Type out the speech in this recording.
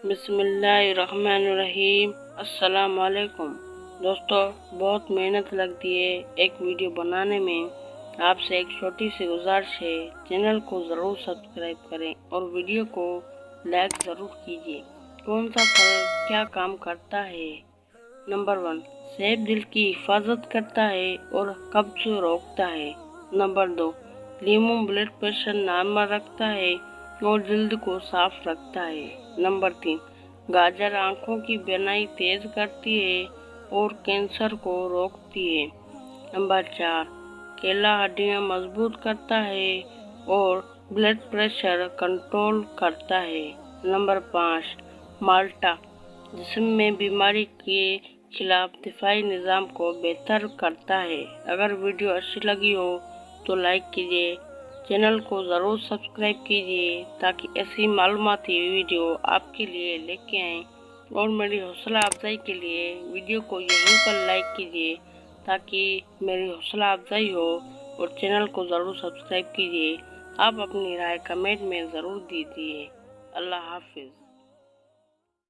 بسم اللہ الرحمن الرحیم۔ السلام علیکم دوستو، بہت محنت لگتی ہے ایک ویڈیو بنانے میں۔ آپ سے ایک چھوٹی سی گزارش ہے، چینل کو ضرور سبسکرائب کریں اور ویڈیو کو لائک ضرور کیجیے۔ کون سا پھل کیا کام کرتا ہے؟ نمبر 1، سیب دل کی حفاظت کرتا ہے اور قبض روکتا ہے۔ نمبر 2، لیموں بلڈ پریشر نارمل رکھتا ہے اور جلد کو صاف رکھتا ہے۔ نمبر 3، گاجر آنکھوں کی بینائی تیز کرتی ہے اور کینسر کو روکتی ہے۔ نمبر 4، کیلا ہڈیاں مضبوط کرتا ہے اور بلڈ پریشر کنٹرول کرتا ہے۔ نمبر 5، مالٹا جسم میں بیماری کے خلاف دفاعی نظام کو بہتر کرتا ہے۔ اگر ویڈیو اچھی لگی ہو تو لائک کیجیے، چینل کو ضرور سبسکرائب کیجیے تاکہ ایسی معلوماتی ویڈیو آپ کے لیے لے کے آئیں، اور میری حوصلہ افزائی کے لیے ویڈیو کو یہیں پر لائک کیجیے تاکہ میری حوصلہ افزائی ہو، اور چینل کو ضرور سبسکرائب کیجیے۔ آپ اپنی رائے کمنٹ میں ضرور دیجیے۔ اللہ حافظ۔